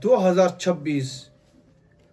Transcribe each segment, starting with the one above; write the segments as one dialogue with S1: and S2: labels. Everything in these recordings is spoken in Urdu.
S1: 2026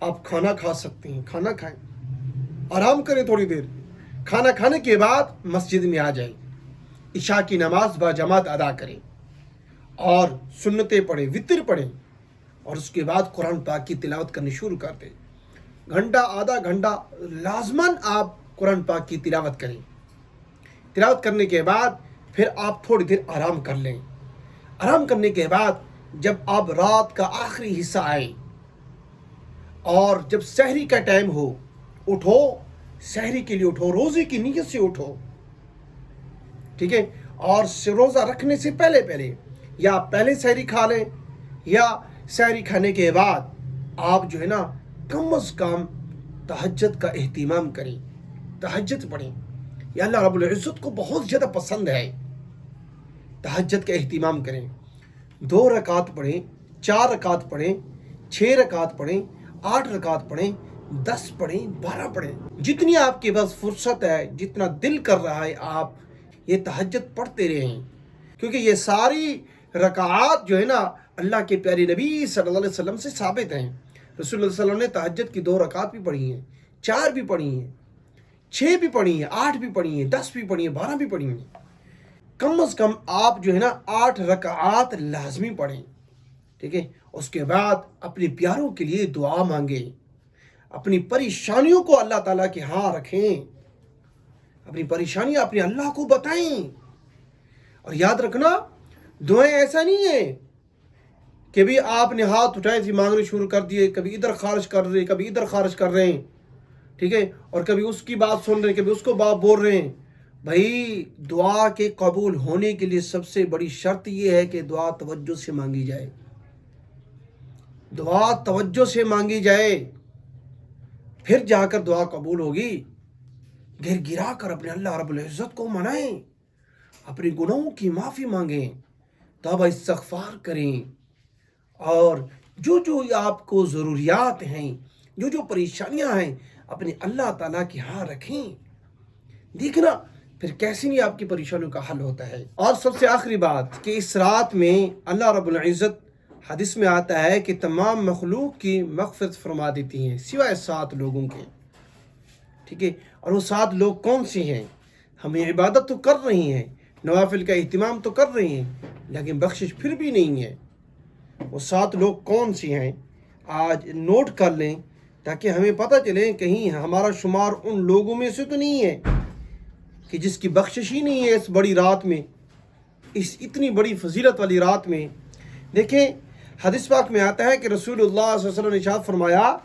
S1: آپ کھانا کھا سکتے ہیں، کھانا کھائیں، آرام کریں تھوڑی دیر، کھانا کھانے کے بعد مسجد میں آ جائیں، عشاء کی نماز با جماعت ادا کریں اور سنتیں پڑھیں، وتر پڑھیں، اور اس کے بعد قرآن پاک کی تلاوت کرنی شروع کر دیں۔ گھنٹہ آدھا گھنٹہ لازماً آپ قرآن پاک کی تلاوت کریں۔ تلاوت کرنے کے بعد پھر آپ تھوڑی دیر آرام کر لیں۔ آرام کرنے کے بعد جب آپ رات کا آخری حصہ آئے اور جب سحری کا ٹائم ہو، اٹھو، سحری کے لیے اٹھو، روزے کی نیت سے اٹھو، ٹھیک ہے؟ اور روزہ رکھنے سے پہلے یا پہلے سحری کھا لیں یا سحری کھانے کے بعد آپ جو ہے نا کم از کم تہجد کا اہتمام کریں، تہجد پڑھیں۔ یہ اللہ رب العزت کو بہت زیادہ پسند ہے، تہجد کا اہتمام کریں۔ 2 رکعت پڑھیں، 4 رکعت پڑھیں، 6 رکعت پڑھیں، 8 رکعت پڑھیں، 10 پڑھیں، 12 پڑھیں، جتنی آپ کے پاس فرصت ہے، جتنا دل کر رہا ہے آپ یہ تہجد پڑھتے رہیں، کیونکہ یہ ساری رکعات جو ہے نا اللہ کے پیارے نبی صلی اللہ علیہ وسلم سے ثابت ہیں۔ رسول اللہ صلی اللہ علیہ وسلم نے تہجد کی 2 رکعت بھی پڑھی ہیں، 4 بھی پڑھی ہیں، 6 بھی پڑھی ہیں، 8 بھی پڑھی ہیں، 10 بھی پڑھی ہیں، 12 بھی پڑھی ہیں۔ کم از کم آپ جو ہے نا 8 رکعات لازمی پڑھیں، ٹھیک ہے؟ اس کے بعد اپنے پیاروں کے لیے دعا مانگیں، اپنی پریشانیوں کو اللہ تعالیٰ کے ہاں رکھیں، اپنی پریشانیاں اپنے اللہ کو بتائیں۔ اور یاد رکھنا دعائیں ایسا نہیں ہے کہ بھی آپ نے ہاتھ اٹھائے تھے مانگنے شروع کر دیے، کبھی ادھر خارج کر رہے، کبھی ادھر خارج کر رہے ہیں، ٹھیک ہے؟ اور کبھی اس کی بات سن رہے ہیں، کبھی اس کو بات بول رہے ہیں۔ بھائی دعا کے قبول ہونے کے لیے سب سے بڑی شرط یہ ہے کہ دعا توجہ سے مانگی جائے، دعا توجہ سے مانگی جائے، پھر جا کر دعا قبول ہوگی۔ گر گرا کر اپنے اللہ رب العزت کو منائیں، اپنے گناہوں کی معافی مانگیں، توبہ استغفار کریں، اور جو آپ کو ضروریات ہیں، جو پریشانیاں ہیں اپنے اللہ تعالیٰ کے ہاں رکھیں۔ دیکھنا پھر کیسے نہیں آپ کی پریشانیوں کا حل ہوتا ہے۔ اور سب سے آخری بات کہ اس رات میں اللہ رب العزت حدیث میں آتا ہے کہ تمام مخلوق کی مغفرت فرما دیتی ہیں سوائے 7 لوگوں کے، ٹھیک ہے؟ اور وہ 7 لوگ کون سے ہیں؟ ہمیں عبادت تو کر رہی ہیں، نوافل کا اہتمام تو کر رہی ہیں، لیکن بخشش پھر بھی نہیں ہے۔ وہ 7 لوگ کون سے ہیں؟ آج نوٹ کر لیں تاکہ ہمیں پتہ چلے کہیں ہمارا شمار ان لوگوں میں سے تو نہیں ہے کہ جس کی بخشش ہی نہیں ہے اس بڑی رات میں، اس اتنی بڑی فضیلت والی رات میں۔ دیکھیں حدیث پاک میں آتا ہے کہ رسول اللہ صلی اللہ علیہ وسلم نے ارشاد فرمایا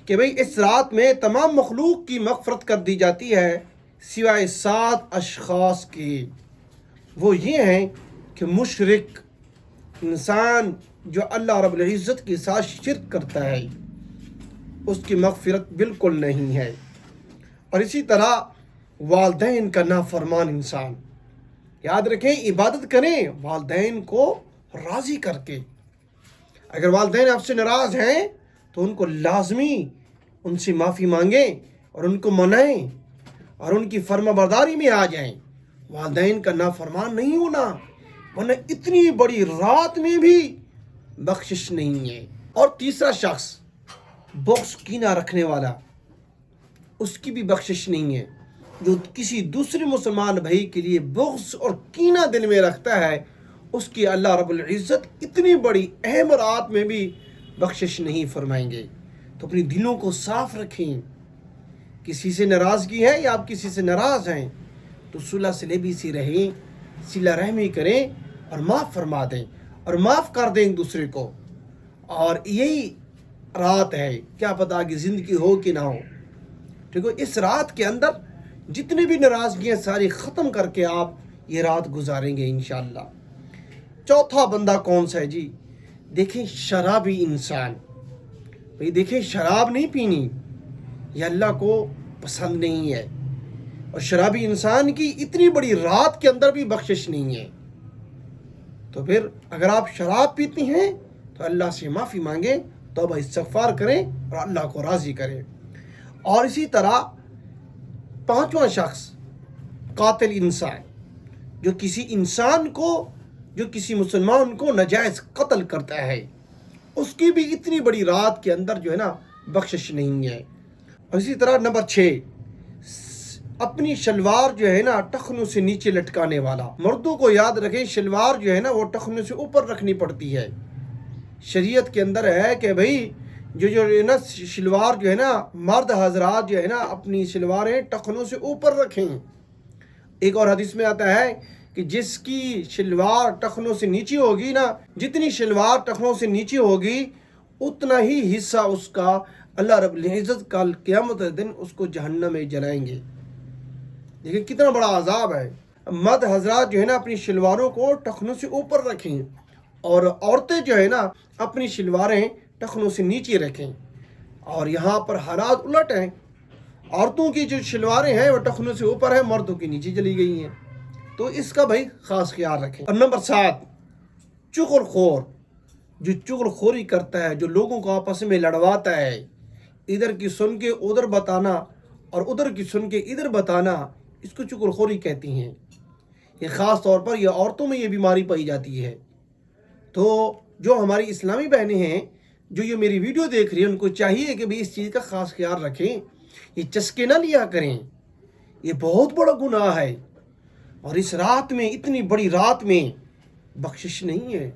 S1: کہ بھئی اس رات میں تمام مخلوق کی مغفرت کر دی جاتی ہے سوائے 7 اشخاص کی۔ وہ یہ ہیں کہ مشرک انسان جو اللہ رب العزت کے ساتھ شرک کرتا ہے، اس کی مغفرت بالکل نہیں ہے۔ اور اسی طرح والدین کا نافرمان انسان، یاد رکھیں عبادت کریں والدین کو راضی کر کے۔ اگر والدین آپ سے ناراض ہیں تو ان کو لازمی ان سے معافی مانگیں اور ان کو منائیں اور ان کی فرما برداری میں آ جائیں۔ والدین کا نافرمان نہیں ہونا، ورنہ اتنی بڑی رات میں بھی بخشش نہیں ہے۔ اور تیسرا شخص بغض کینہ رکھنے والا، اس کی بھی بخشش نہیں ہے۔ جو کسی دوسرے مسلمان بھائی کے لیے بغض اور کینہ دل میں رکھتا ہے، اس کی اللہ رب العزت اتنی بڑی اہم رات میں بھی بخشش نہیں فرمائیں گے۔ تو اپنی دلوں کو صاف رکھیں۔ کسی سے ناراضگی ہے یا آپ کسی سے ناراض ہیں تو صلح صلیبی سے رہیں، صلہ رحمی کریں اور معاف فرما دیں اور معاف کر دیں ایک دوسرے کو۔ اور یہی رات ہے، کیا پتہ آگے زندگی ہو کہ نہ ہو، ٹھیک ہے؟ اس رات کے اندر جتنی بھی ناراضگیاں ساری ختم کر کے آپ یہ رات گزاریں گے انشاءاللہ۔ چوتھا بندہ کون سا ہے جی؟ دیکھیں شرابی انسان، بھئی دیکھیں شراب نہیں پینی، یہ اللہ کو پسند نہیں ہے، اور شرابی انسان کی اتنی بڑی رات کے اندر بھی بخشش نہیں ہے۔ تو پھر اگر آپ شراب پیتے ہیں تو اللہ سے معافی مانگیں، توبہ استغفار کریں اور اللہ کو راضی کریں۔ اور اسی طرح 5واں شخص قاتل انسان، جو کسی انسان کو، جو کسی مسلمان کو ناجائز قتل کرتا ہے، اس کی بھی اتنی بڑی رات کے اندر جو ہے نا بخشش نہیں ہے۔ اور اسی طرح نمبر 6، اپنی شلوار جو ہے نا ٹخنوں سے نیچے لٹکانے والا۔ مردوں کو یاد رکھیں، شلوار جو ہے نا وہ ٹخنوں سے اوپر رکھنی پڑتی ہے۔ شریعت کے اندر ہے کہ بھئی جو ہے نا شلوار جو ہے نا، مرد حضرات جو ہے نا اپنی شلواریں ٹخنوں سے اوپر رکھیں۔ ایک اور حدیث میں آتا ہے کہ جس کی شلوار ٹخنوں سے نیچے ہوگی نا، جتنی شلوار ٹخنوں سے نیچے ہوگی اتنا ہی حصہ اس کا اللہ رب العزت کل قیامت دن اس کو جہنم میں جلائیں گے۔ دیکھیں کتنا بڑا عذاب ہے۔ مرد حضرات جو ہے نا اپنی شلواروں کو ٹخنوں سے اوپر رکھیں، اور عورتیں جو ہے نا اپنی شلواریں ٹخنوں سے نیچے رکھیں۔ اور یہاں پر حالات الٹ ہیں، عورتوں کی جو شلواریں ہیں وہ ٹخنوں سے اوپر ہیں، مردوں کی نیچے چلی گئی ہیں۔ تو اس کا بھائی خاص خیال رکھیں۔ اور نمبر 7، چغل خور، جو چغل خوری کرتا ہے، جو لوگوں کو آپس میں لڑواتا ہے، ادھر کی سن کے ادھر بتانا اور ادھر کی سن کے ادھر بتانا، اس کو چغل خوری کہتی ہیں۔ یہ خاص طور پر یہ عورتوں میں یہ بیماری پائی جاتی ہے۔ تو جو ہماری اسلامی بہنیں ہیں جو یہ میری ویڈیو دیکھ رہی ہیں، ان کو چاہیے کہ بھی اس چیز کا خاص خیال رکھیں، یہ چسکے نہ لیا کریں، یہ بہت بڑا گناہ ہے۔ اور اس رات میں، اتنی بڑی رات میں بخشش نہیں ہے۔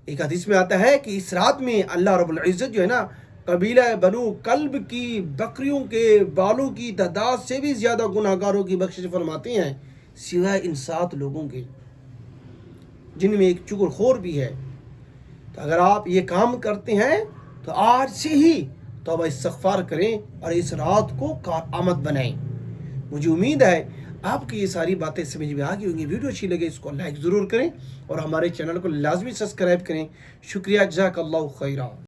S1: ایک حدیث میں آتا ہے کہ اس رات میں اللہ رب العزت جو ہے نا قبیلہ بنو کلب کی بکریوں کے بالوں کی تعداد سے بھی زیادہ گناہ گاروں کی بخشش فرماتے ہیں، سوائے ان 7 لوگوں کے جن میں ایک چغل خور بھی ہے۔ تو اگر آپ یہ کام کرتے ہیں تو آج سے ہی توبہ استغفار کریں اور اس رات کو کارآمد بنائیں۔ مجھے امید ہے آپ کی یہ ساری باتیں سمجھ میں آ گئی ہوں گی۔ ویڈیو اچھی لگے اس کو لائک ضرور کریں اور ہمارے چینل کو لازمی سبسکرائب کریں۔ شکریہ، جزاک اللہ خیرہ۔